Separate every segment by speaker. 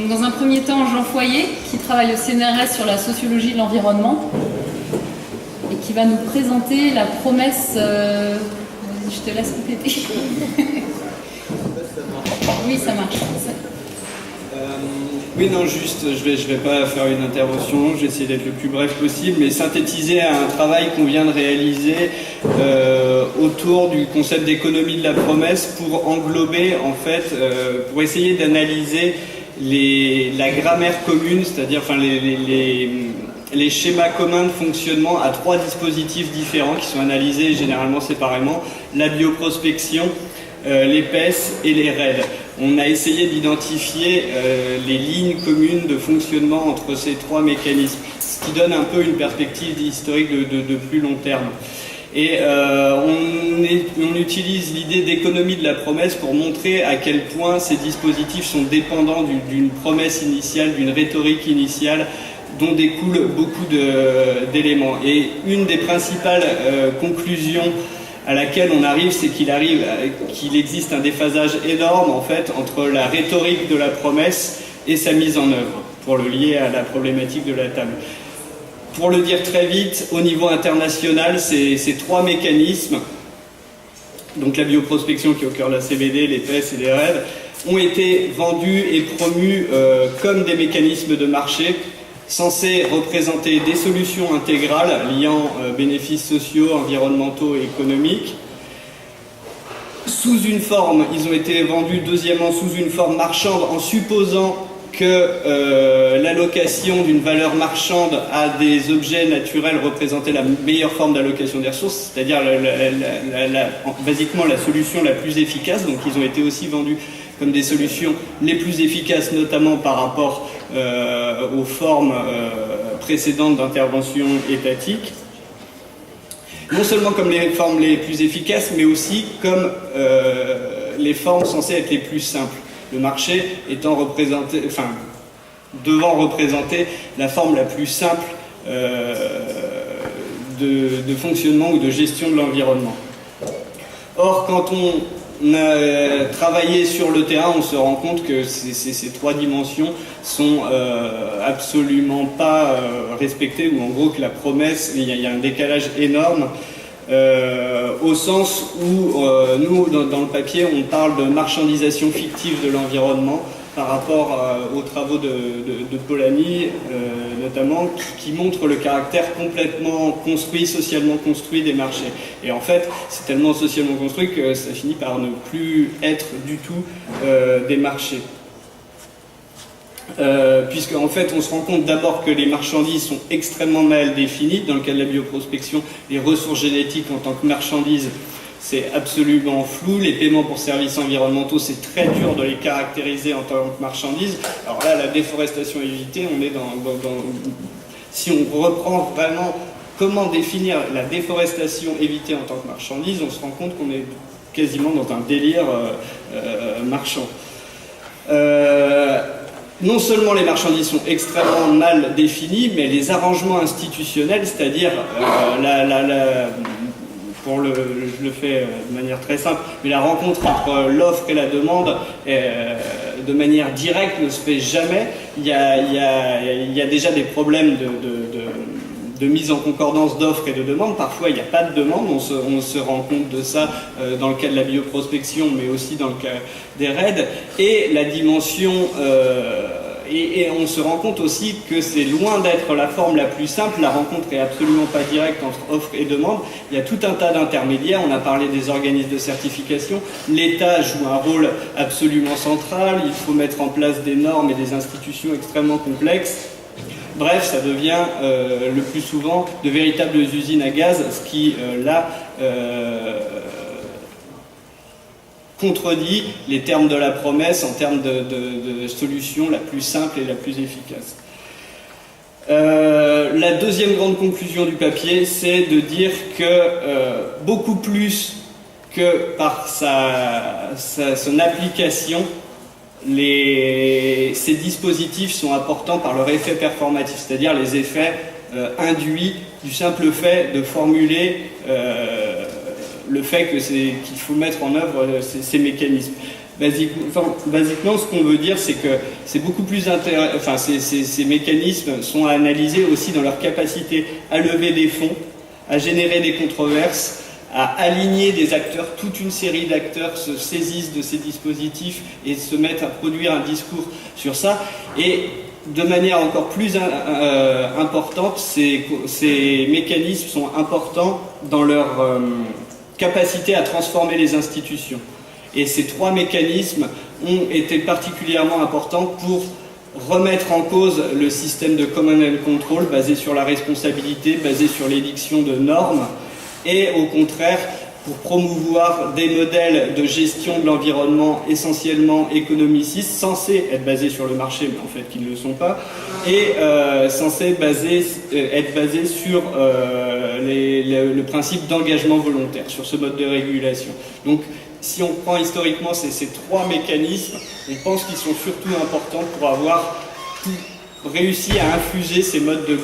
Speaker 1: Donc, dans un premier temps, Jean Foyer, qui travaille au CNRS sur la sociologie de l'environnement et qui va nous présenter la promesse... je te laisse compléter. Oui, ça marche.
Speaker 2: Oui, non, juste, je vais pas faire une intervention, je vais essayer d'être le plus bref possible, mais synthétiser un travail qu'on vient de réaliser autour du concept d'économie de la promesse pour englober, en fait, pour essayer d'analyser la grammaire commune, c'est-à-dire enfin, les schémas communs de fonctionnement à 3 dispositifs différents qui sont analysés généralement séparément, la bioprospection, les PES et les RAID. On a essayé d'identifier les lignes communes de fonctionnement entre ces 3 mécanismes, ce qui donne un peu une perspective historique de plus long terme. Et on utilise l'idée d'économie de la promesse pour montrer à quel point ces dispositifs sont dépendants d'une promesse initiale, d'une rhétorique initiale, dont découlent beaucoup d'éléments. Et une des principales conclusions à laquelle on arrive, c'est qu'il existe un déphasage énorme en fait entre la rhétorique de la promesse et sa mise en œuvre, pour le lier à la problématique de la table. Pour le dire très vite, au niveau international, ces 3 mécanismes, donc la bioprospection qui est au cœur de la CBD, les PES et les RAID, ont été vendus et promus comme des mécanismes de marché censés représenter des solutions intégrales liant bénéfices sociaux, environnementaux et économiques. Sous une forme, ils ont été vendus deuxièmement sous une forme marchande en supposant que l'allocation d'une valeur marchande à des objets naturels représentait la meilleure forme d'allocation des ressources, c'est-à-dire basiquement la solution la plus efficace. Donc ils ont été aussi vendus comme des solutions les plus efficaces, notamment par rapport aux formes précédentes d'intervention étatique. Non seulement comme les formes les plus efficaces, mais aussi comme les formes censées être les plus simples. Le marché étant représenté, enfin, devant représenter la forme la plus simple de fonctionnement ou de gestion de l'environnement. Or, quand on a travaillé sur le terrain, on se rend compte que ces 3 dimensions sont absolument pas respectées, ou en gros que la promesse, il y a un décalage énorme. Au sens où nous, dans le papier, on parle de marchandisation fictive de l'environnement par rapport aux travaux de Polanyi, notamment, qui montrent le caractère complètement construit, socialement construit des marchés. Et en fait, c'est tellement socialement construit que ça finit par ne plus être du tout des marchés. Puisque en fait on se rend compte d'abord que les marchandises sont extrêmement mal définies. Dans le cas de la bioprospection, les ressources génétiques en tant que marchandises, c'est absolument flou. Les paiements pour services environnementaux, c'est très dur de les caractériser en tant que marchandises. Alors là, la déforestation évitée, on est si on reprend vraiment comment définir la déforestation évitée en tant que marchandise, on se rend compte qu'on est quasiment dans un délire marchand. Non seulement les marchandises sont extrêmement mal définies, mais les arrangements institutionnels, c'est-à-dire je le fais de manière très simple, mais la rencontre entre l'offre et la demande de manière directe ne se fait jamais. Il y a déjà des problèmes de mise en concordance d'offres et de demandes. Parfois il n'y a pas de demande, on se rend compte de ça dans le cas de la bioprospection, mais aussi dans le cas des RAID. Et la dimension et on se rend compte aussi que c'est loin d'être la forme la plus simple. La rencontre est absolument pas directe entre offre et demande. Il y a tout un tas d'intermédiaires. On a parlé des organismes de certification. L'État joue un rôle absolument central. Il faut mettre en place des normes et des institutions extrêmement complexes. Bref, ça devient le plus souvent de véritables usines à gaz, ce qui, contredit les termes de la promesse en termes de solution la plus simple et la plus efficace. La deuxième grande conclusion du papier, c'est de dire que beaucoup plus que par son application, ces dispositifs sont importants par leur effet performatif, c'est-à-dire les effets induits du simple fait de formuler le fait qu'il faut mettre en œuvre ces mécanismes. Basiquement, ce qu'on veut dire, c'est que c'est beaucoup plus ces mécanismes sont à analyser aussi dans leur capacité à lever des fonds, à générer des controverses, à aligner des acteurs. Toute une série d'acteurs se saisissent de ces dispositifs et se mettent à produire un discours sur ça. Et de manière encore plus importante, ces mécanismes sont importants dans leur capacité à transformer les institutions. Et ces trois mécanismes ont été particulièrement importants pour remettre en cause le système de command and control basé sur la responsabilité, basé sur l'édiction de normes, et au contraire pour promouvoir des modèles de gestion de l'environnement essentiellement économicistes, censés être basés sur le marché, mais en fait qui ne le sont pas, et censés être basés sur le principe d'engagement volontaire, sur ce mode de régulation. Donc, si on prend historiquement ces trois mécanismes, on pense qu'ils sont surtout importants pour avoir réussi à infuser ces modes de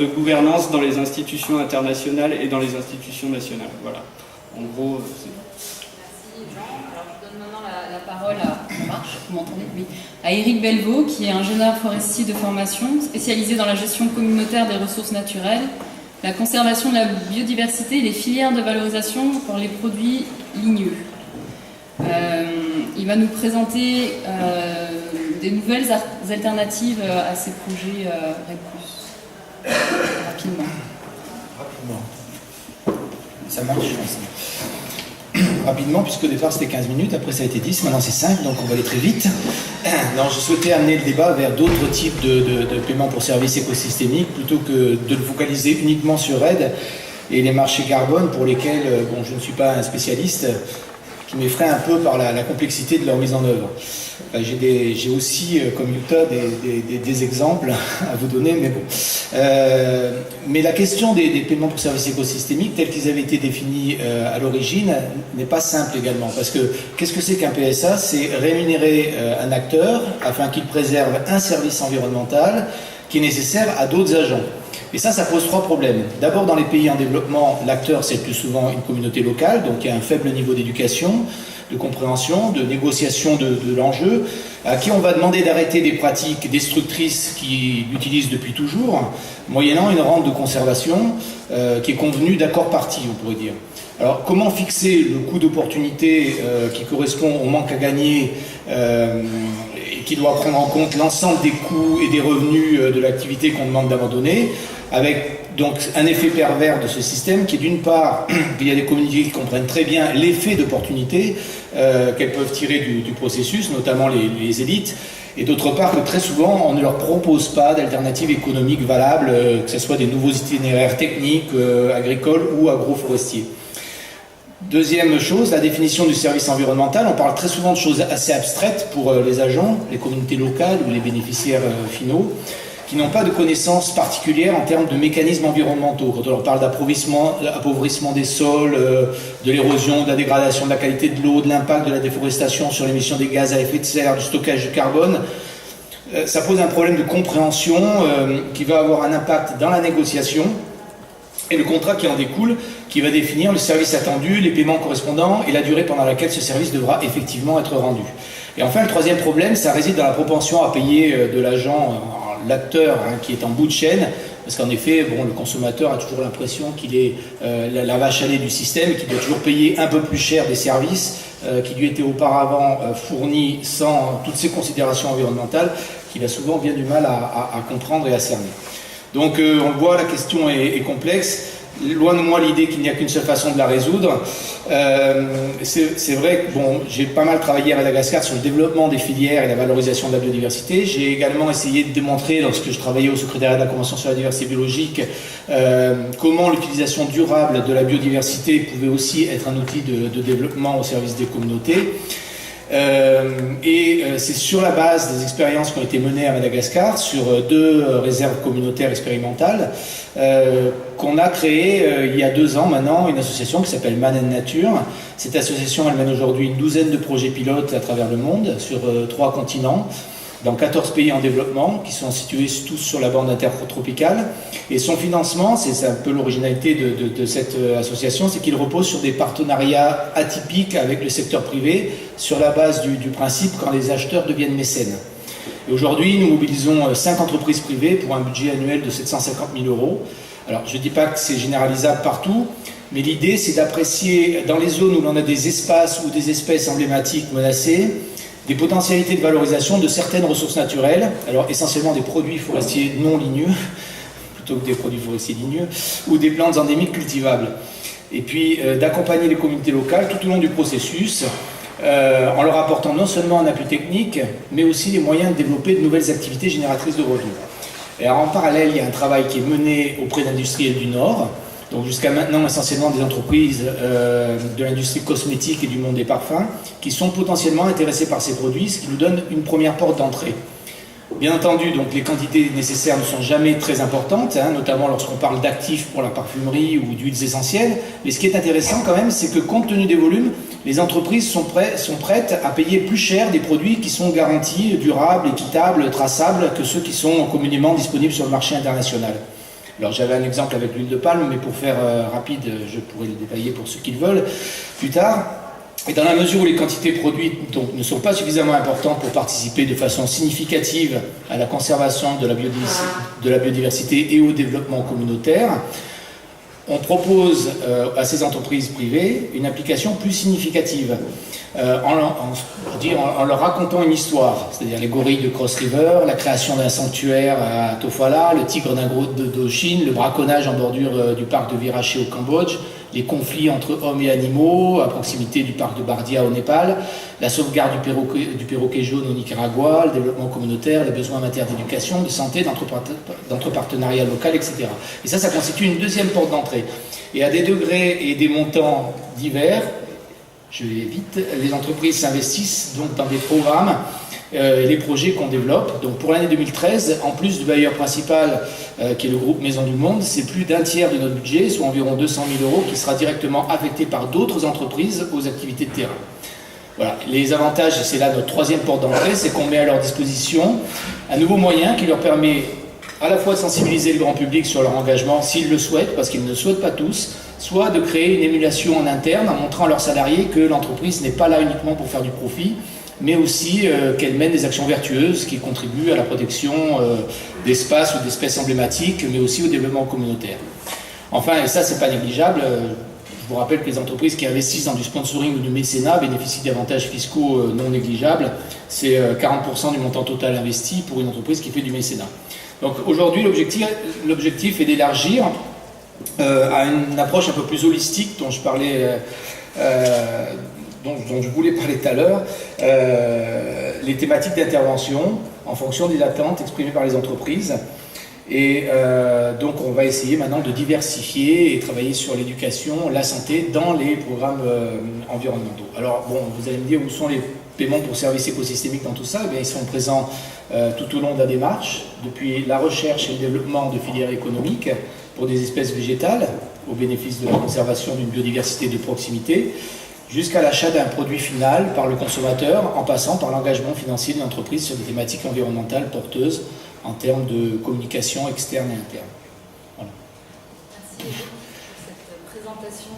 Speaker 2: gouvernance dans les institutions internationales et dans les institutions nationales. Voilà. En gros, c'est...
Speaker 1: Merci Jean. Alors je donne maintenant la parole vous m'entendez ? Oui. À Éric Belvaux, qui est ingénieur forestier de formation, spécialisé dans la gestion communautaire des ressources naturelles, la conservation de la biodiversité et les filières de valorisation pour les produits ligneux. Il va nous présenter des nouvelles alternatives à ces projets REDD+. Rapidement.
Speaker 3: Ça marche, je pense. Rapidement, puisque au départ c'était 15 minutes, après ça a été 10, maintenant c'est 5, donc on va aller très vite. Non, je souhaitais amener le débat vers d'autres types de paiements pour services écosystémiques, plutôt que de le focaliser uniquement sur REDD et les marchés carbone pour lesquels, bon, je ne suis pas un spécialiste, qui m'effraie un peu par la complexité de leur mise en œuvre. Enfin, j'ai aussi, comme Utah, des exemples à vous donner, mais bon. Mais la question des paiements pour services écosystémiques, tels qu'ils avaient été définis à l'origine, n'est pas simple également. Parce que, qu'est-ce que c'est qu'un PSA ? C'est rémunérer un acteur afin qu'il préserve un service environnemental qui est nécessaire à d'autres agents. Et ça pose trois problèmes. D'abord, dans les pays en développement, l'acteur, c'est le plus souvent une communauté locale, donc il y a un faible niveau d'éducation, de compréhension, de négociation de l'enjeu, à qui on va demander d'arrêter des pratiques destructrices qu'ils utilisent depuis toujours, moyennant une rente de conservation qui est convenue d'accord parties, on pourrait dire. Alors, comment fixer le coût d'opportunité qui correspond au manque à gagner et qui doit prendre en compte l'ensemble des coûts et des revenus de l'activité qu'on demande d'abandonner, avec donc un effet pervers de ce système qui est d'une part, il y a des communautés qui comprennent très bien l'effet d'opportunité qu'elles peuvent tirer du processus, notamment les élites, et d'autre part que très souvent on ne leur propose pas d'alternatives économiques valables, que ce soit des nouveaux itinéraires techniques, agricoles ou agroforestiers. Deuxième chose, la définition du service environnemental. On parle très souvent de choses assez abstraites pour les agents, les communautés locales ou les bénéficiaires finaux, qui n'ont pas de connaissances particulières en termes de mécanismes environnementaux. Quand on leur parle d'appauvrissement des sols, de l'érosion, de la dégradation de la qualité de l'eau, de l'impact de la déforestation sur l'émission des gaz à effet de serre, du stockage du carbone, ça pose un problème de compréhension qui va avoir un impact dans la négociation et le contrat qui en découle, qui va définir le service attendu, les paiements correspondants et la durée pendant laquelle ce service devra effectivement être rendu. Et enfin, le troisième problème, ça réside dans la propension à payer de l'agent, l'acteur qui est en bout de chaîne, parce qu'en effet, bon, le consommateur a toujours l'impression qu'il est la vache à lait du système et qu'il doit toujours payer un peu plus cher des services qui lui étaient auparavant fournis sans toutes ces considérations environnementales, qu'il a souvent bien du mal à comprendre et à cerner. Donc on le voit, la question est complexe. Loin de moi l'idée qu'il n'y a qu'une seule façon de la résoudre. C'est vrai que bon, j'ai pas mal travaillé à Madagascar sur le développement des filières et la valorisation de la biodiversité. J'ai également essayé de démontrer, lorsque je travaillais au secrétariat de la Convention sur la diversité biologique, comment l'utilisation durable de la biodiversité pouvait aussi être un outil de développement au service des communautés. C'est sur la base des expériences qui ont été menées à Madagascar sur 2 réserves communautaires expérimentales qu'on a créé il y a 2 ans maintenant une association qui s'appelle Man and Nature. Cette association elle mène aujourd'hui une 12aine de projets pilotes à travers le monde sur 3 continents dans 14 pays en développement, qui sont situés tous sur la bande intertropicale. Et son financement, c'est un peu l'originalité de cette association, c'est qu'il repose sur des partenariats atypiques avec le secteur privé, sur la base du principe quand les acheteurs deviennent mécènes. Et aujourd'hui, nous mobilisons 5 entreprises privées pour un budget annuel de 750 000 €. Alors, je ne dis pas que c'est généralisable partout, mais l'idée, c'est d'apprécier, dans les zones où l'on a des espaces ou des espèces emblématiques menacées, des potentialités de valorisation de certaines ressources naturelles, alors essentiellement des produits forestiers non ligneux, plutôt que des produits forestiers ligneux, ou des plantes endémiques cultivables. Et puis d'accompagner les communautés locales tout au long du processus, en leur apportant non seulement un appui technique, mais aussi les moyens de développer de nouvelles activités génératrices de revenus. Et alors, en parallèle, il y a un travail qui est mené auprès d'industriels du Nord, donc jusqu'à maintenant essentiellement des entreprises de l'industrie cosmétique et du monde des parfums, qui sont potentiellement intéressés par ces produits, ce qui nous donne une première porte d'entrée. Bien entendu, donc, les quantités nécessaires ne sont jamais très importantes, notamment lorsqu'on parle d'actifs pour la parfumerie ou d'huiles essentielles, mais ce qui est intéressant quand même, c'est que compte tenu des volumes, les entreprises sont prêtes à payer plus cher des produits qui sont garantis, durables, équitables, traçables, que ceux qui sont communément disponibles sur le marché international. Alors j'avais un exemple avec l'huile de palme, mais pour faire rapide, je pourrais le détailler pour ceux qui le veulent plus tard. Et dans la mesure où les quantités produites donc, ne sont pas suffisamment importantes pour participer de façon significative à la conservation de la biodiversité et au développement communautaire, on propose à ces entreprises privées une application plus significative en leur racontant une histoire, c'est-à-dire les gorilles de Cross River, la création d'un sanctuaire à Tofala, le tigre d'Indochine, le braconnage en bordure du parc de Viraché au Cambodge, les conflits entre hommes et animaux à proximité du parc de Bardia au Népal, la sauvegarde du perroquet jaune au Nicaragua, le développement communautaire, les besoins en matière d'éducation, de santé, d'entrepreneuriat local, etc. Et ça constitue une deuxième porte d'entrée. Et à des degrés et des montants divers, je vais vite, les entreprises s'investissent donc dans des programmes et les projets qu'on développe. Donc pour l'année 2013, en plus du bailleur principal qui est le groupe Maison du Monde, c'est plus d'un tiers de notre budget, soit environ 200 000 € qui sera directement affecté par d'autres entreprises aux activités de terrain. Voilà. Les avantages, c'est là notre troisième porte d'entrée, c'est qu'on met à leur disposition un nouveau moyen qui leur permet à la fois de sensibiliser le grand public sur leur engagement s'ils le souhaitent, parce qu'ils ne le souhaitent pas tous, soit de créer une émulation en interne en montrant à leurs salariés que l'entreprise n'est pas là uniquement pour faire du profit, mais aussi qu'elle mène des actions vertueuses qui contribuent à la protection d'espaces ou d'espèces emblématiques, mais aussi au développement communautaire. Enfin, et ça c'est pas négligeable, je vous rappelle que les entreprises qui investissent dans du sponsoring ou du mécénat bénéficient d'avantages fiscaux non négligeables. C'est 40% du montant total investi pour une entreprise qui fait du mécénat. Donc aujourd'hui, l'objectif est d'élargir à une approche un peu plus holistique dont je parlais, dont je voulais parler tout à l'heure, les thématiques d'intervention en fonction des attentes exprimées par les entreprises. Et donc on va essayer maintenant de diversifier et travailler sur l'éducation, la santé dans les programmes environnementaux. Alors bon, vous allez me dire où sont les paiements pour services écosystémiques dans tout ça. Eh bien, ils sont présents tout au long de la démarche, depuis la recherche et le développement de filières économiques pour des espèces végétales, au bénéfice de la conservation d'une biodiversité de proximité, jusqu'à l'achat d'un produit final par le consommateur, en passant par l'engagement financier d'une entreprise sur des thématiques environnementales porteuses en termes de communication externe et interne. Voilà.
Speaker 1: Merci beaucoup pour cette présentation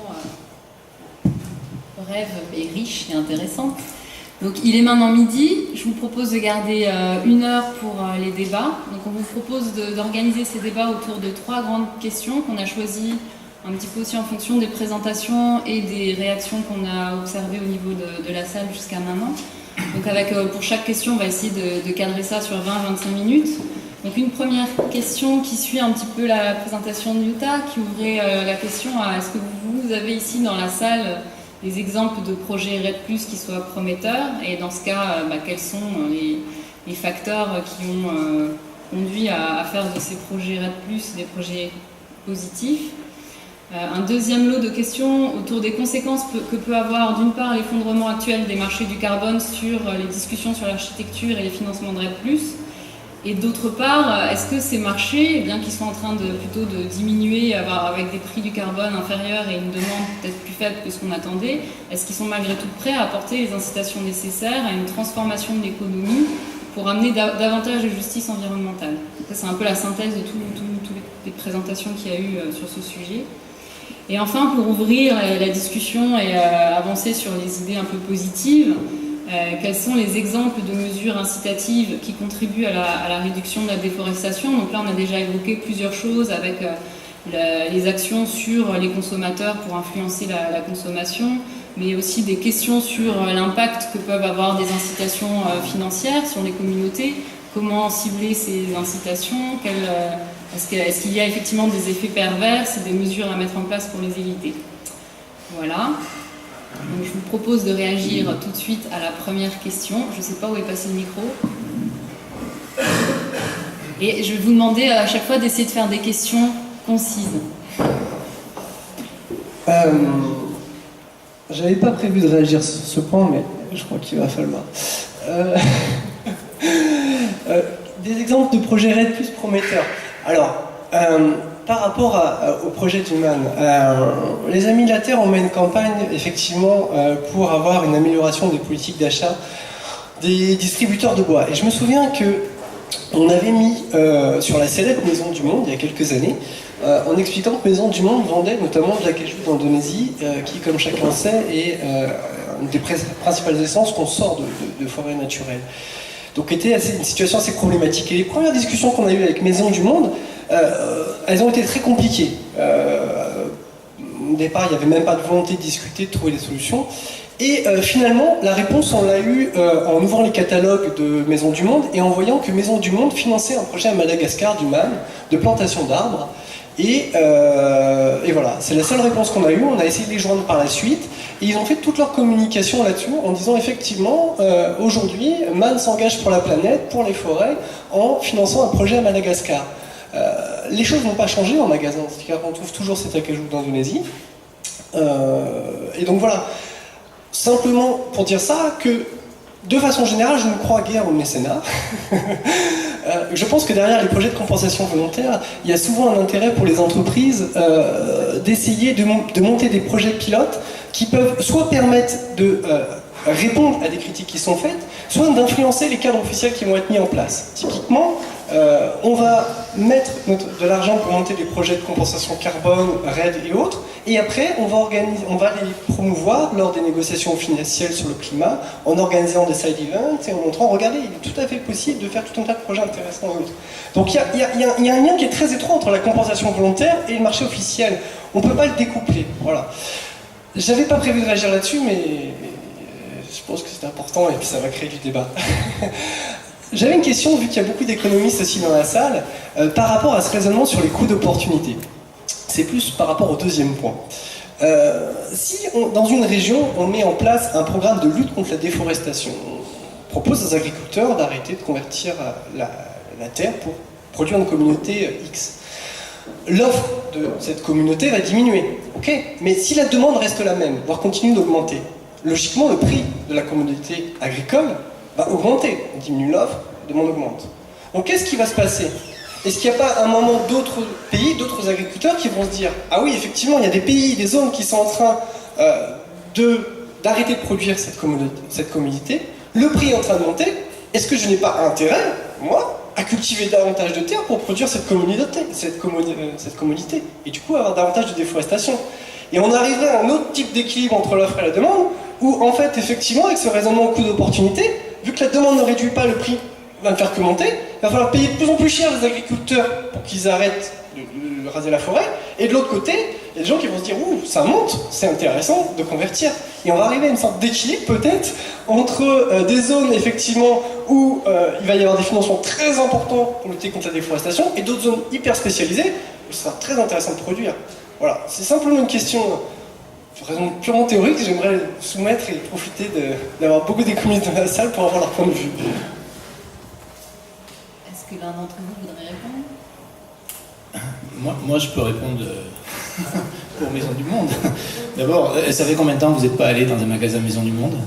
Speaker 1: brève et riche et intéressante. Donc il est maintenant midi, je vous propose de garder 1 heure pour les débats. Donc on vous propose d'organiser ces débats autour de 3 grandes questions qu'on a choisies un petit peu aussi en fonction des présentations et des réactions qu'on a observées au niveau de la salle jusqu'à maintenant. Donc avec, pour chaque question, on va essayer de cadrer ça sur 20-25 minutes. Donc une première question qui suit un petit peu la présentation de Yuta, qui ouvrait la question à est-ce que vous avez ici dans la salle des exemples de projets REDD+, qui soient prometteurs, et dans ce cas, quels sont les facteurs qui ont conduit à faire de ces projets REDD+, des projets positifs. Un deuxième lot de questions autour des conséquences que peut avoir d'une part l'effondrement actuel des marchés du carbone sur les discussions sur l'architecture et les financements de REDD+, et d'autre part, est-ce que ces marchés, bien qu'ils soient en train plutôt de diminuer avec des prix du carbone inférieurs et une demande peut-être plus faible que ce qu'on attendait, est-ce qu'ils sont malgré tout prêts à apporter les incitations nécessaires à une transformation de l'économie pour amener davantage de justice environnementale. Donc, c'est un peu la synthèse de toutes les présentations qu'il y a eu sur ce sujet. Et enfin, pour ouvrir la discussion et avancer sur les idées un peu positives, quels sont les exemples de mesures incitatives qui contribuent à la réduction de la déforestation? Donc là, on a déjà évoqué plusieurs choses avec les actions sur les consommateurs pour influencer la consommation, mais aussi des questions sur l'impact que peuvent avoir des incitations financières sur les communautés. Comment cibler ces incitations? Est-ce qu'il y a effectivement des effets pervers et des mesures à mettre en place pour les éviter? Voilà. Donc, je vous propose de réagir tout de suite à la première question. Je ne sais pas où est passé le micro. Et je vais vous demander à chaque fois d'essayer de faire des questions concises.
Speaker 4: J'avais pas prévu de réagir sur ce point, mais je crois qu'il va falloir. Des exemples de projets RED plus prometteurs. Alors, par rapport au projet d'Human, les Amis de la Terre ont mené une campagne, effectivement, pour avoir une amélioration des politiques d'achat des distributeurs de bois. Et je me souviens qu'on avait mis sur la célèbre Maison du Monde, il y a quelques années, en expliquant que Maison du Monde vendait notamment de l'acajou d'Indonésie, qui, comme chacun sait, est une des principales essences qu'on sort de forêts naturelles. Donc était une situation assez problématique. Et les premières discussions qu'on a eues avec Maison du Monde, elles ont été très compliquées. Au départ, il n'y avait même pas de volonté de discuter, de trouver des solutions. Et finalement, la réponse, on l'a eue en ouvrant les catalogues de Maison du Monde et en voyant que Maison du Monde finançait un projet à Madagascar d'Human, de plantation d'arbres. Et voilà, c'est la seule réponse qu'on a eue. On a essayé de les joindre par la suite. Et ils ont fait toute leur communication là-dessus en disant effectivement, aujourd'hui, MAN s'engage pour la planète, pour les forêts, en finançant un projet à Madagascar. Les choses n'ont pas changé en magasin, c'est-à-dire qu'on trouve toujours cet acajou d'Indonésie. Et donc voilà, simplement pour dire ça, que de façon générale, je ne crois guère au mécénat. Je pense que derrière les projets de compensation volontaire, il y a souvent un intérêt pour les entreprises d'essayer de monter des projets pilotes qui peuvent soit permettre de répondre à des critiques qui sont faites, soit d'influencer les cadres officiels qui vont être mis en place. Typiquement, on va mettre de l'argent pour monter des projets de compensation carbone, RED et autres, et après on va les promouvoir lors des négociations officielles sur le climat, en organisant des side events et en montrant, regardez, il est tout à fait possible de faire tout un tas de projets intéressants et autres. Donc il y a un lien qui est très étroit entre la compensation volontaire et le marché officiel. On ne peut pas le découpler. Voilà. J'avais pas prévu de réagir là-dessus, mais je pense que c'est important et puis ça va créer du débat. J'avais une question, vu qu'il y a beaucoup d'économistes aussi dans la salle, par rapport à ce raisonnement sur les coûts d'opportunité. C'est plus par rapport au deuxième point. Si dans une région, on met en place un programme de lutte contre la déforestation, on propose aux agriculteurs d'arrêter de convertir la terre pour produire une communauté X. L'offre de cette communauté va diminuer, ok? Mais si la demande reste la même, voire continue d'augmenter, logiquement le prix de la communauté agricole va augmenter. On diminue l'offre, la demande augmente. Donc qu'est-ce qui va se passer? Est-ce qu'il n'y a pas un moment d'autres pays, d'autres agriculteurs qui vont se dire « Ah oui, effectivement, il y a des pays, des zones qui sont en train d'arrêter de produire cette commodité, le prix est en train de monter, est-ce que je n'ai pas intérêt, moi, à cultiver davantage de terre pour produire cette commodité et du coup avoir davantage de déforestation ?» Et on arriverait à un autre type d'équilibre entre l'offre et la demande, où en fait, effectivement, avec ce raisonnement coût d'opportunité, vu que la demande ne réduit pas, le prix va ne faire que monter, il va falloir payer de plus en plus cher les agriculteurs pour qu'ils arrêtent de raser la forêt, et de l'autre côté, il y a des gens qui vont se dire « Ouh, ça monte, c'est intéressant de convertir ». Et on va arriver à une sorte d'équilibre peut-être entre des zones effectivement où il va y avoir des financements très importants pour lutter contre la déforestation, et d'autres zones hyper spécialisées où ce sera très intéressant de produire. Voilà, c'est simplement une question raison purement théorique, j'aimerais soumettre et profiter d'avoir beaucoup d'économistes dans la salle pour avoir leur point de vue.
Speaker 1: Est-ce que l'un d'entre vous voudrait répondre?
Speaker 3: Moi, je peux répondre pour Maison du Monde. D'abord, ça fait combien de temps que vous n'êtes pas allé dans un magasin Maison du Monde?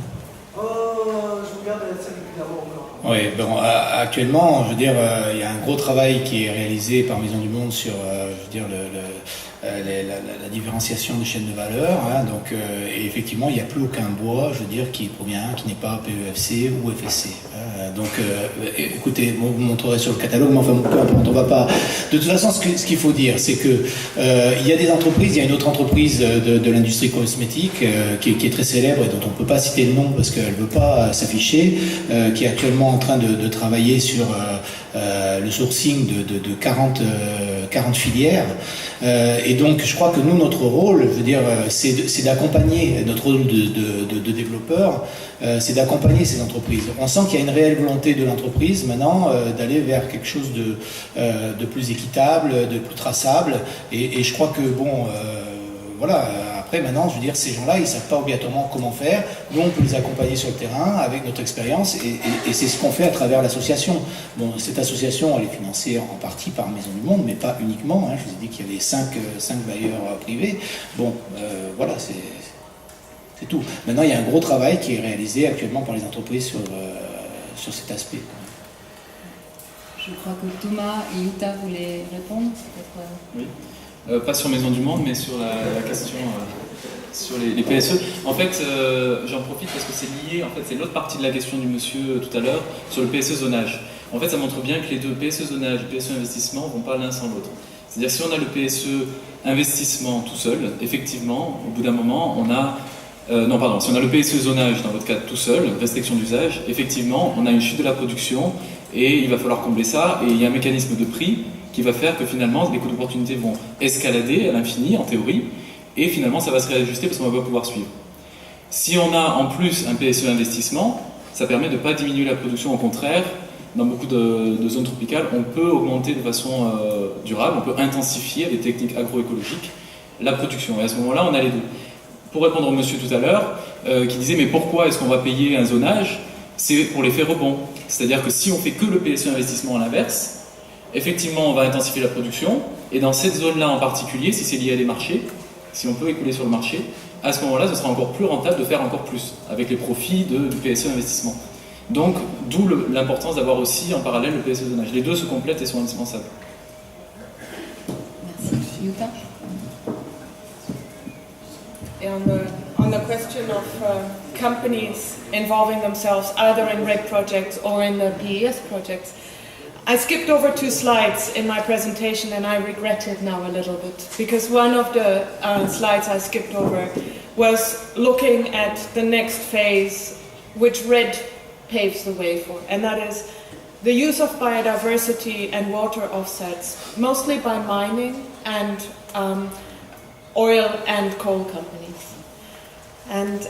Speaker 4: Je regarde assez régulièrement encore.
Speaker 3: Oui, bon, actuellement, je veux dire, il y a un gros travail qui est réalisé par Maison du Monde sur, je veux dire, la différenciation des chaînes de valeur. Hein, donc, et effectivement, il n'y a plus aucun bois, je veux dire, qui n'est pas PEFC ou FSC. Écoutez, vous montrerez sur le catalogue, mais enfin, peu importe, on va pas... De toute façon, ce qu'il faut dire, c'est que il y a des entreprises, il y a une autre entreprise de l'industrie cosmétique qui est très célèbre et dont on ne peut pas citer le nom parce qu'elle ne veut pas s'afficher, qui est actuellement en train de travailler sur le sourcing de 40 filières. Et donc, je crois que nous, notre rôle, je veux dire, c'est d'accompagner, notre rôle de développeur, c'est d'accompagner ces entreprises. On sent qu'il y a une réelle volonté de l'entreprise maintenant d'aller vers quelque chose de plus équitable, de plus traçable. Et je crois que, bon, voilà, après maintenant, je veux dire, ces gens-là, ils ne savent pas obligatoirement comment faire. Nous, on peut les accompagner sur le terrain avec notre expérience et c'est ce qu'on fait à travers l'association. Bon, cette association, elle est financée en partie par Maison du Monde, mais pas uniquement. Hein. Je vous ai dit qu'il y avait 5 bailleurs privés. Bon, voilà, c'est tout. Maintenant, il y a un gros travail qui est réalisé actuellement par les entreprises sur cet aspect.
Speaker 1: Je crois que Thomas et Yuta voulaient répondre.
Speaker 5: Oui. Pas sur Maison du Monde, mais sur la question sur les PSE. En fait, j'en profite parce que c'est lié, en fait, c'est l'autre partie de la question du monsieur tout à l'heure, sur le PSE zonage. En fait, ça montre bien que les deux, PSE zonage et PSE investissement, ne vont pas l'un sans l'autre. C'est-à-dire, si on a le PSE investissement tout seul, effectivement, au bout d'un moment, on a... si on a le PSE zonage dans votre cas tout seul, restriction d'usage, effectivement, on a une chute de la production et il va falloir combler ça. Et il y a un mécanisme de prix qui va faire que finalement, les coûts d'opportunité vont escalader à l'infini, en théorie, et finalement, ça va se réajuster parce qu'on va pas pouvoir suivre. Si on a en plus un PSE investissement, ça permet de ne pas diminuer la production, au contraire, dans beaucoup de zones tropicales, on peut augmenter de façon durable, on peut intensifier avec des techniques agroécologiques la production. Et à ce moment-là, on a les deux. Pour répondre au monsieur tout à l'heure, qui disait mais pourquoi est-ce qu'on va payer un zonage? C'est pour l'effet rebond. C'est-à-dire que si on fait que le PSE investissement à l'inverse, effectivement on va intensifier la production, et dans cette zone-là en particulier, si c'est lié à des marchés, si on peut écouler sur le marché, à ce moment-là, ce sera encore plus rentable de faire encore plus, avec les profits du PSE investissement. Donc, d'où l'importance d'avoir aussi en parallèle le PSE zonage. Les deux se complètent et sont indispensables.
Speaker 1: Merci. Yuta?
Speaker 6: On the question of companies involving themselves either in RED projects or in the PES projects, I skipped over 2 slides in my presentation and I regret it now a little bit because one of the slides I skipped over was looking at the next phase which RED paves the way for, and that is the use of biodiversity and water offsets, mostly by mining and oil and coal companies. And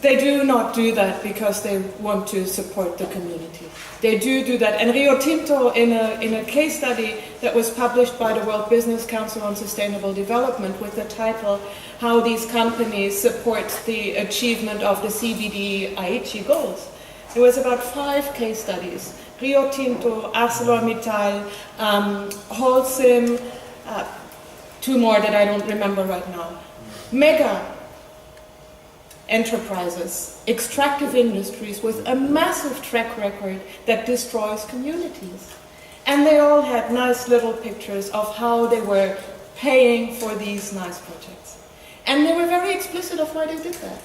Speaker 6: they do not do that because they want to support the community. They do that. And Rio Tinto, in a case study that was published by the World Business Council on Sustainable Development with the title, How These Companies Support the Achievement of the CBD Aichi Goals. There was about 5 case studies. Rio Tinto, ArcelorMittal, Holcim, 2 more that I don't remember right now. Mega enterprises, extractive industries with a massive track record that destroys communities. And they all had nice little pictures of how they were paying for these nice projects. And they were very explicit of why they did that.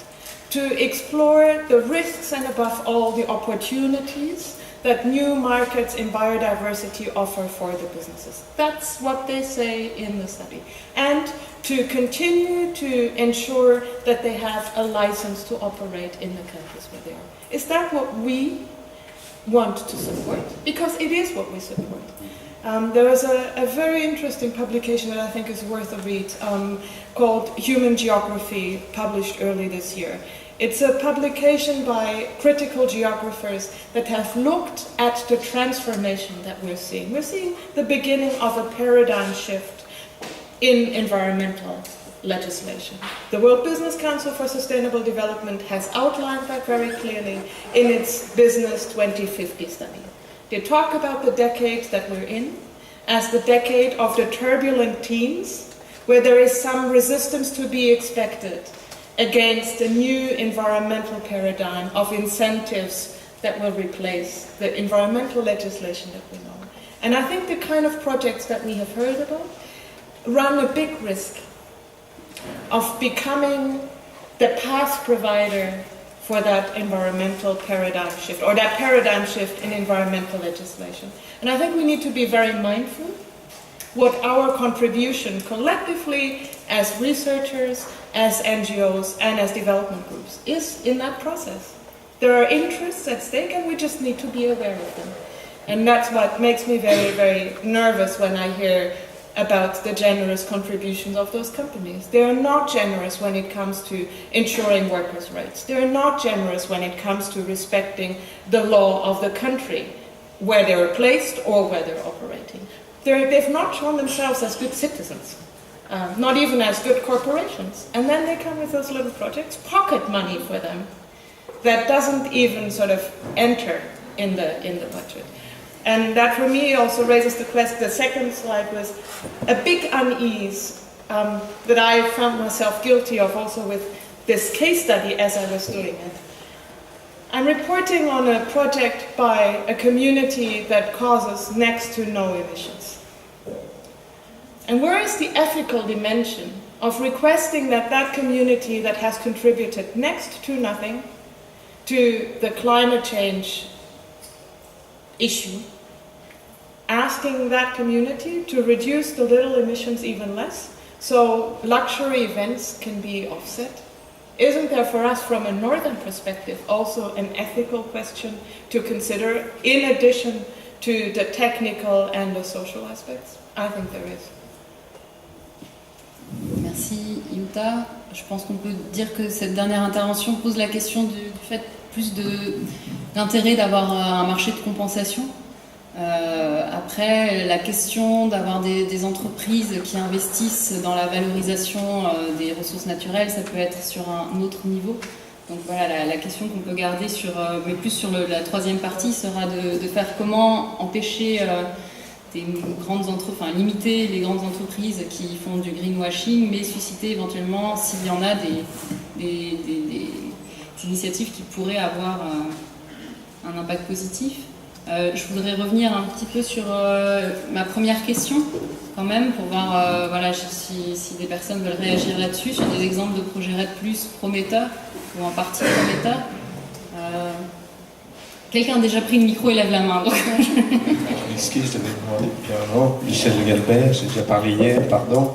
Speaker 6: To explore the risks and above all the opportunities that new markets in biodiversity offer for the businesses. That's what they say in the study. And to continue to ensure that they have a license to operate in the countries where they are. Is that what we want to support? Because it is what we support. There was a very interesting publication that I think is worth a read called Human Geography, published early this year. It's a publication by critical geographers that have looked at the transformation that we're seeing. We're seeing the beginning of a paradigm shift in environmental legislation. The World Business Council for Sustainable Development has outlined that very clearly in its Business 2050 study. They talk about the decade that we're in as the decade of the turbulent teens, where there is some resistance to be expected against a new environmental paradigm of incentives that will replace the environmental legislation that we know. And I think the kind of projects that we have heard about run a big risk of becoming the path provider for that environmental paradigm shift, or that paradigm shift in environmental legislation. And I think we need to be very mindful what our contribution collectively as researchers, as NGOs, and as development groups is in that process. There are interests at stake and we just need to be aware of them. And that's what makes me very, very nervous when I hear about the generous contributions of those companies. They are not generous when it comes to ensuring workers' rights. They are not generous when it comes to respecting the law of the country where they are placed or where they're operating. They've not shown themselves as good citizens, not even as good corporations. And then they come with those little projects, pocket money for them, that doesn't even sort of enter in the budget. And that for me also raises the question, the second slide was a big unease that I found myself guilty of also with this case study as I was doing it. I'm reporting on a project by a community that causes next to no emissions. And where is the ethical dimension of requesting that that community that has contributed next to nothing to the climate change issue, asking that community to reduce the little emissions even less so luxury events can be offset? Isn't there for us from a northern perspective also an ethical question to consider in addition to the technical and the social aspects? I think there is.
Speaker 1: Merci Yuta. Je pense qu'on peut dire que cette dernière intervention pose la question du fait plus d'intérêt d'avoir un marché de compensation. Après, la question d'avoir des entreprises qui investissent dans la valorisation des ressources naturelles, ça peut être sur un autre niveau. Donc voilà, la question qu'on peut garder mais plus sur la troisième partie sera de faire comment empêcher des limiter les grandes entreprises qui font du greenwashing, mais susciter éventuellement, s'il y en a, des initiatives qui pourraient avoir un impact positif. Je voudrais revenir un petit peu sur ma première question, quand même, pour voir si des personnes veulent réagir là-dessus, sur des exemples de projets REDD+, prometteurs, ou en partie prometteurs. Quelqu'un a déjà pris le micro et lève la main. Donc...
Speaker 7: Je m'excuse, je devais demander depuis un moment. Michel de Galbert, j'ai déjà parlé hier, pardon.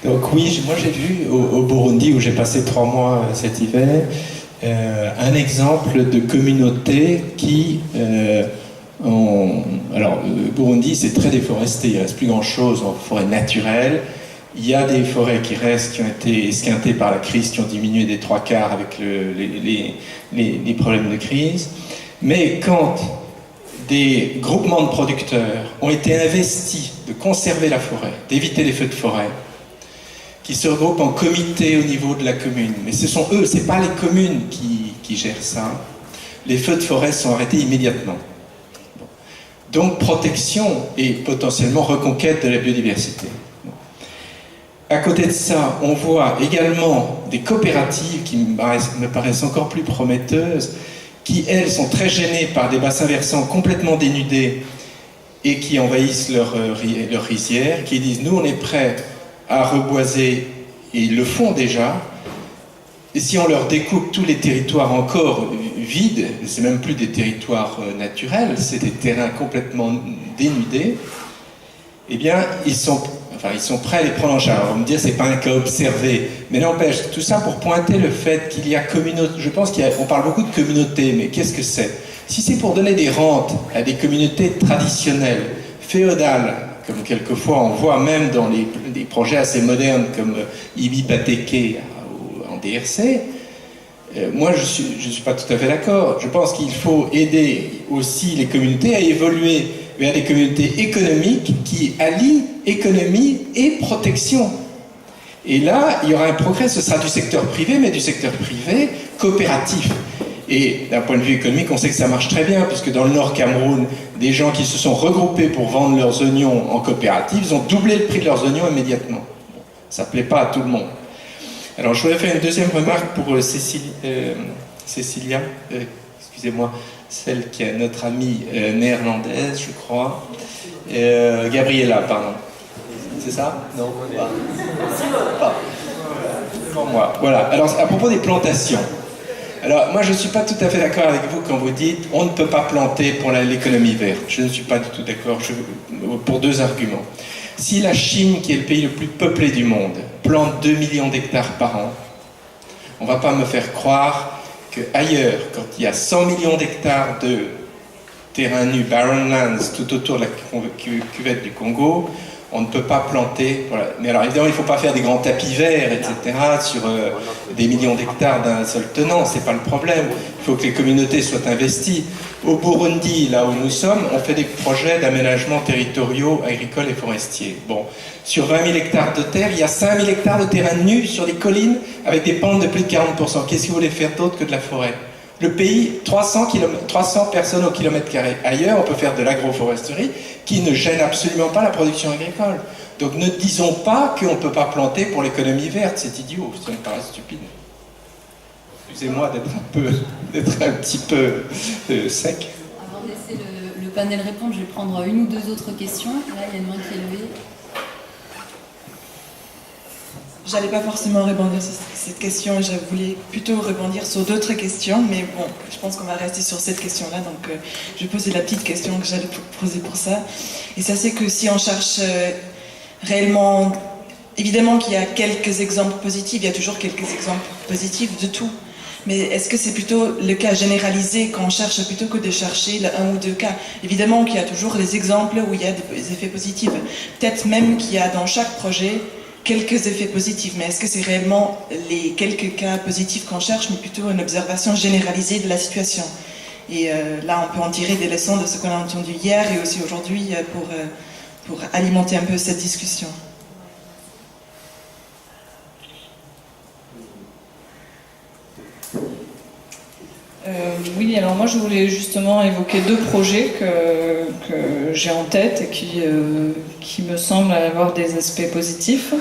Speaker 7: Donc oui, moi j'ai vu au Burundi, où j'ai passé 3 mois cet hiver, un exemple de communauté qui... Alors, le Burundi, c'est très déforesté, il ne reste plus grand-chose en forêt naturelle. Il y a des forêts qui restent, qui ont été esquintées par la crise, qui ont diminué des 3/4 avec les problèmes de crise. Mais quand des groupements de producteurs ont été investis de conserver la forêt, d'éviter les feux de forêt, qui se regroupent en comités au niveau de la commune, mais ce sont eux, ce n'est pas les communes qui gèrent ça, les feux de forêt sont arrêtés immédiatement. Donc protection et potentiellement reconquête de la biodiversité. À côté de ça, on voit également des coopératives qui me paraissent encore plus prometteuses, qui elles sont très gênées par des bassins versants complètement dénudés et qui envahissent leurs rizières, qui disent nous on est prêts à reboiser, et ils le font déjà, et si on leur découpe tous les territoires encore vides, c'est même plus des territoires naturels, c'est des terrains complètement dénudés, eh bien ils sont prêts à les prendre en charge. On va me dire c'est pas un cas observé, mais n'empêche, tout ça pour pointer le fait qu'il y a communauté. Je pense qu'on parle beaucoup de communauté, mais qu'est-ce que c'est? Si c'est pour donner des rentes à des communautés traditionnelles, féodales, comme quelquefois on voit même dans des projets assez modernes comme Ibi-Pateke en DRC, moi je suis pas tout à fait d'accord. Je pense qu'il faut aider aussi les communautés à évoluer vers des communautés économiques qui allient économie et protection. Et là, il y aura un progrès, ce sera du secteur privé, mais du secteur privé coopératif. Et d'un point de vue économique, on sait que ça marche très bien, puisque dans le Nord Cameroun, des gens qui se sont regroupés pour vendre leurs oignons en coopérative, ils ont doublé le prix de leurs oignons immédiatement. Bon, ça ne plaît pas à tout le monde. Alors je voudrais faire une deuxième remarque pour Cécilia, excusez-moi, celle qui est notre amie néerlandaise, je crois. Gabriella, pardon. C'est ça? Non, pas. Devant moi. Voilà. Alors, à propos des plantations, Alors, moi, je ne suis pas tout à fait d'accord avec vous quand vous dites on ne peut pas planter pour l'économie verte. Je ne suis pas du tout d'accord pour deux arguments. Si la Chine, qui est le pays le plus peuplé du monde, plante 2 millions d'hectares par an, on ne va pas me faire croire qu'ailleurs, quand il y a 100 millions d'hectares de terrain nu, barren lands, tout autour de la cuvette du Congo, on ne peut pas planter. Voilà. Mais alors évidemment, il ne faut pas faire des grands tapis verts, etc., sur des millions d'hectares d'un seul tenant, c'est pas le problème. Il faut que les communautés soient investies. Au Burundi, là où nous sommes, on fait des projets d'aménagement territoriaux, agricoles et forestiers. Bon, sur 20 000 hectares de terre, il y a 5 000 hectares de terrain nu sur des collines avec des pentes de plus de 40%. Qu'est-ce que vous voulez faire d'autre que de la forêt? Le pays, 300 personnes au kilomètre carré. Ailleurs, on peut faire de l'agroforesterie qui ne gêne absolument pas la production agricole. Donc ne disons pas qu'on ne peut pas planter pour l'économie verte, c'est idiot, ça me paraît stupide. Excusez-moi d'être un petit peu sec.
Speaker 1: Avant de laisser le panel répondre, je vais prendre une ou deux autres questions. Là, il y a une main qui est levée.
Speaker 8: J'allais pas forcément répondre sur cette question, je voulais plutôt rebondir sur d'autres questions, mais bon, je pense qu'on va rester sur cette question-là, donc je vais poser la petite question que j'allais poser pour ça. Et ça, c'est que si on cherche réellement, évidemment qu'il y a quelques exemples positifs, il y a toujours quelques exemples positifs de tout, mais est-ce que c'est plutôt le cas généralisé qu'on cherche plutôt que de chercher un ou deux cas? Évidemment qu'il y a toujours des exemples où il y a des effets positifs, peut-être même qu'il y a dans chaque projet quelques effets positifs, mais est-ce que c'est réellement les quelques cas positifs qu'on cherche, mais plutôt une observation généralisée de la situation? Et là, on peut en tirer des leçons de ce qu'on a entendu hier et aussi aujourd'hui pour alimenter un peu cette discussion.
Speaker 9: Oui, alors moi je voulais justement évoquer deux projets que j'ai en tête et qui me semblent avoir des aspects positifs.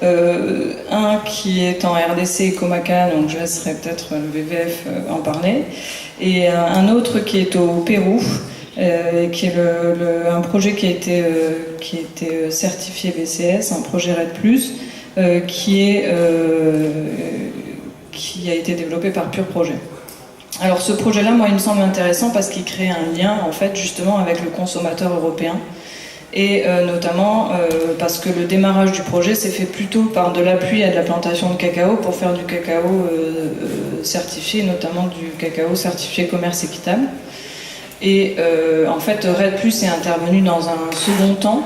Speaker 9: Un qui est en RDC et Comaca, donc je laisserai peut-être le VVF en parler, et un autre qui est au Pérou, qui est un projet qui a été certifié BCS, un projet RED+, qui a été développé par Pure Projet. Alors ce projet-là, moi, il me semble intéressant parce qu'il crée un lien, en fait, justement, avec le consommateur européen. Et notamment parce que le démarrage du projet s'est fait plutôt par de l'appui à de la plantation de cacao pour faire du cacao certifié, notamment du cacao certifié commerce équitable. Et en fait, RED+ est intervenu dans un second temps.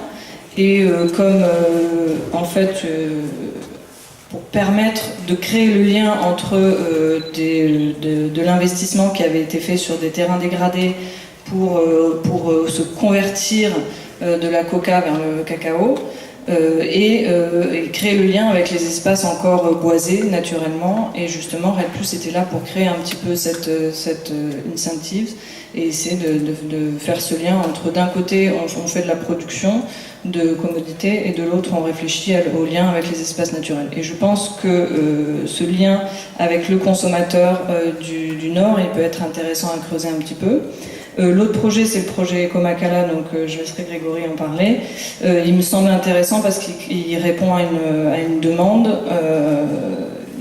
Speaker 9: Et comme, en fait... pour permettre de créer le lien entre de l'investissement qui avait été fait sur des terrains dégradés pour se convertir de la coca vers le cacao et créer le lien avec les espaces encore boisés naturellement. Et justement, RED+ était là pour créer un petit peu cette incentive et essayer de faire ce lien entre, d'un côté, on fait de la production de commodités et de l'autre, on réfléchit au lien avec les espaces naturels. Et je pense que ce lien avec le consommateur du Nord, il peut être intéressant à creuser un petit peu. L'autre projet, c'est le projet Comakala, donc je laisserai Grégory en parler. Il me semble intéressant parce qu'il répond à une demande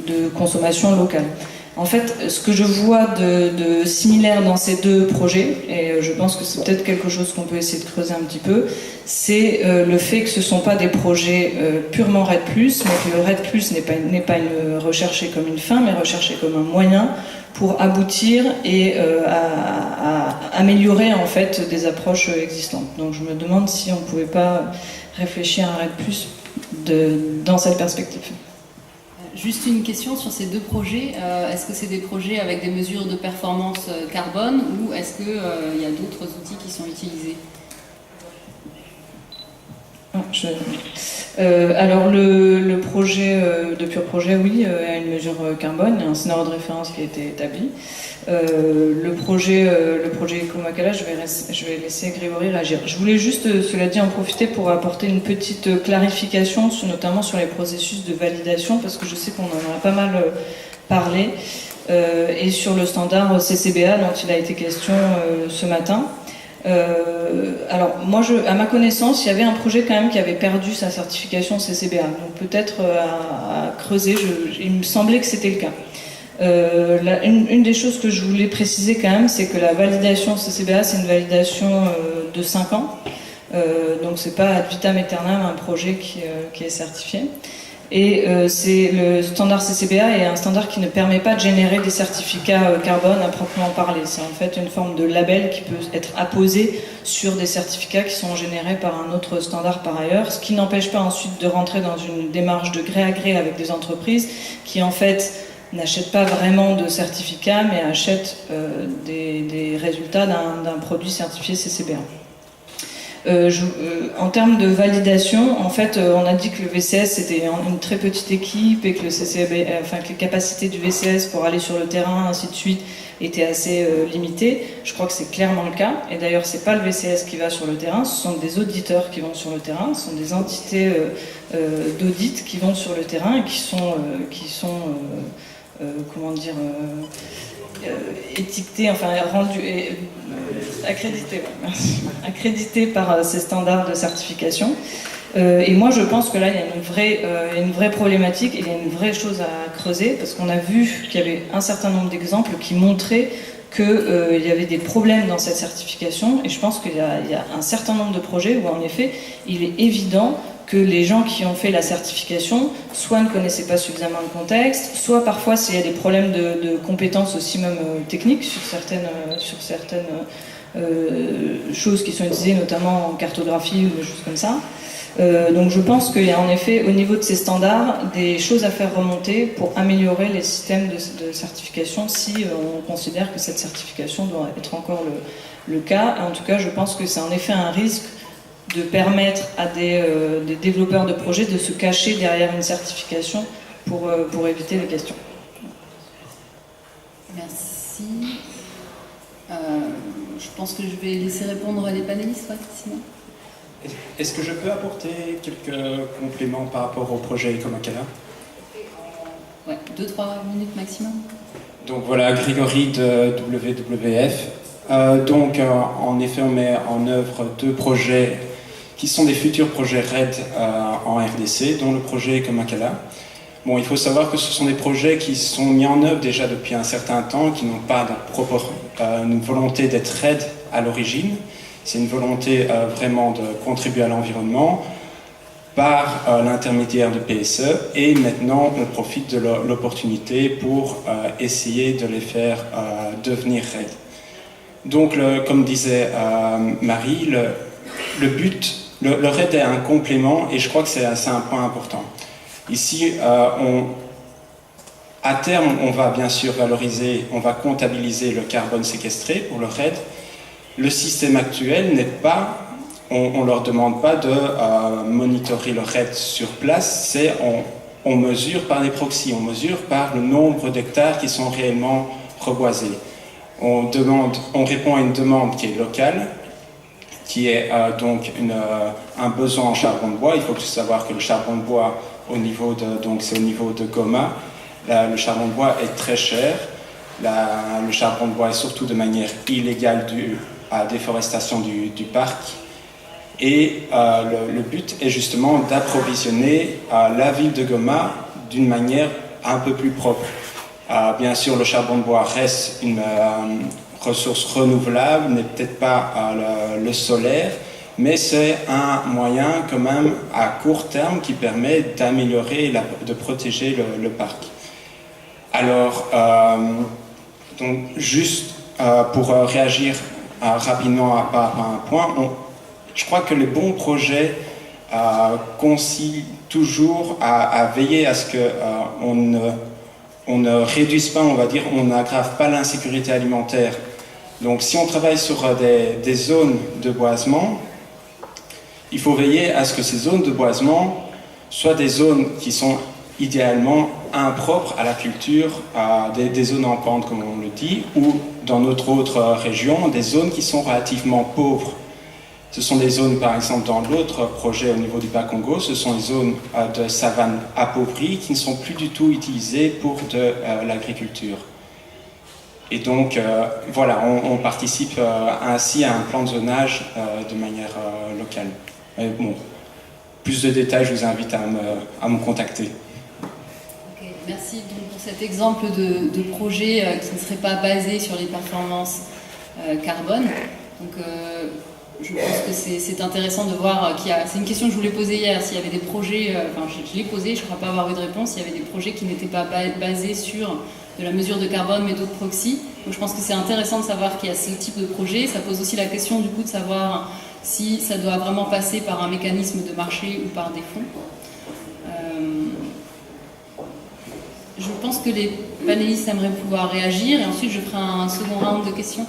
Speaker 9: de consommation locale. En fait, ce que je vois de similaire dans ces deux projets, et je pense que c'est peut-être quelque chose qu'on peut essayer de creuser un petit peu, c'est le fait que ce ne sont pas des projets purement RED+, mais que le RED+, n'est pas recherché comme une fin, mais recherché comme un moyen pour aboutir et à améliorer en fait des approches existantes. Donc je me demande si on ne pouvait pas réfléchir à un RED+ dans cette perspective.
Speaker 1: Juste une question sur ces deux projets. Est-ce que c'est des projets avec des mesures de performance carbone ou est-ce qu'il y a d'autres outils qui sont utilisés?
Speaker 9: Alors le projet de Pure Projet, oui, a une mesure carbone, il y a un scénario de référence qui a été établi. Le projet Comakala, je vais laisser Grégory réagir. Je voulais juste, cela dit, en profiter pour apporter une petite clarification, notamment sur les processus de validation, parce que je sais qu'on en a pas mal parlé, et sur le standard CCBA dont il a été question ce matin. Alors moi, à ma connaissance, il y avait un projet quand même qui avait perdu sa certification CCBA, donc peut-être à creuser, il me semblait que c'était le cas. Une des choses que je voulais préciser quand même, c'est que la validation CCBA, c'est une validation de 5 ans. Donc c'est pas ad vitam aeternam un projet qui est certifié. Et c'est le standard CCBA est un standard qui ne permet pas de générer des certificats carbone à proprement parler. C'est en fait une forme de label qui peut être apposé sur des certificats qui sont générés par un autre standard par ailleurs, ce qui n'empêche pas ensuite de rentrer dans une démarche de gré à gré avec des entreprises qui en fait n'achètent pas vraiment de certificats mais achètent des résultats d'un produit certifié CCBA. En termes de validation, en fait, on a dit que le VCS c'était une très petite équipe et que que les capacités du VCS pour aller sur le terrain, ainsi de suite, étaient assez limitées. Je crois que c'est clairement le cas. Et d'ailleurs, c'est pas le VCS qui va sur le terrain, ce sont des auditeurs qui vont sur le terrain, ce sont des entités d'audit qui vont sur le terrain et qui sont comment dire, étiquetés, enfin rendus, accrédités, ouais, merci, accrédités par ces standards de certification. Et moi, je pense que là, il y a une vraie problématique, et il y a une vraie chose à creuser, parce qu'on a vu qu'il y avait un certain nombre d'exemples qui montraient qu'il y avait des problèmes dans cette certification, et je pense qu'il y a un certain nombre de projets où, en effet, il est évident que les gens qui ont fait la certification, soit ne connaissaient pas suffisamment le contexte, soit parfois s'il y a des problèmes de compétences aussi même techniques sur certaines choses qui sont utilisées, notamment en cartographie ou des choses comme ça. Donc je pense qu'il y a en effet au niveau de ces standards des choses à faire remonter pour améliorer les systèmes de certification si on considère que cette certification doit être encore le cas. En tout cas, je pense que c'est en effet un risque de permettre à des développeurs de projets de se cacher derrière une certification pour éviter les questions.
Speaker 1: Merci. Je pense que je vais laisser répondre les panélistes, ouais, sinon.
Speaker 10: Est-ce que je peux apporter quelques compléments par rapport au projet Ecomakala ?
Speaker 1: Ouais, 2-3 minutes maximum.
Speaker 10: Donc voilà, Grégory de WWF. En effet, on met en œuvre 2 projets qui sont des futurs projets RED en RDC, dont le projet Ecomakala. Bon, il faut savoir que ce sont des projets qui sont mis en œuvre déjà depuis un certain temps, qui n'ont pas une volonté d'être RED à l'origine. C'est une volonté vraiment de contribuer à l'environnement par l'intermédiaire de PSE, et maintenant on profite de l'opportunité pour essayer de les faire devenir RED. Donc, comme disait Marie, le but, le RED est un complément, et je crois que c'est un point important. Ici, à terme, on va bien sûr valoriser, on va comptabiliser le carbone séquestré pour le RED. Le système actuel n'est pas, on ne leur demande pas de monitorer le RED sur place, on mesure par des proxys, on mesure par le nombre d'hectares qui sont réellement reboisés. On répond à une demande qui est locale, qui est donc un besoin en charbon de bois. Il faut savoir que le charbon de bois, c'est au niveau de Goma, le charbon de bois est très cher. Le charbon de bois est surtout de manière illégale due à la déforestation du parc. Et le but est justement d'approvisionner la ville de Goma d'une manière un peu plus propre. Bien sûr, le charbon de bois reste une ressource renouvelable, n'est peut-être pas le solaire, mais c'est un moyen quand même à court terme qui permet d'améliorer, de protéger le parc. Alors, donc juste pour réagir rapidement par un point, je crois que les bons projets concilient toujours à veiller à ce qu'on ne réduise pas, on va dire, on n'aggrave pas l'insécurité alimentaire. Donc si on travaille sur des zones de boisement, il faut veiller à ce que ces zones de boisement soient des zones qui sont idéalement impropres à la culture, des zones en pente comme on le dit, ou dans notre autre région, des zones qui sont relativement pauvres. Ce sont des zones, par exemple, dans l'autre projet au niveau du Bas-Congo, ce sont des zones de savane appauvries qui ne sont plus du tout utilisées pour de l'agriculture. Et donc, voilà, on participe ainsi à un plan de zonage de manière locale. Bon, plus de détails, je vous invite à me contacter.
Speaker 1: Ok, Merci donc pour cet exemple de projet qui ne serait pas basé sur les performances carbone. Donc, je pense que c'est intéressant de voir qu'il y a... C'est une question que je voulais poser hier, s'il y avait des projets... Enfin, je l'ai posée, je ne crois pas avoir eu de réponse, s'il y avait des projets qui n'étaient pas basés sur de la mesure de carbone, mais d'autres proxys. Donc, je pense que c'est intéressant de savoir qu'il y a ce type de projet. Ça pose aussi la question, du coup, de savoir si ça doit vraiment passer par un mécanisme de marché ou par des fonds. Je pense que les panélistes aimeraient pouvoir réagir, et ensuite je ferai un second round de questions.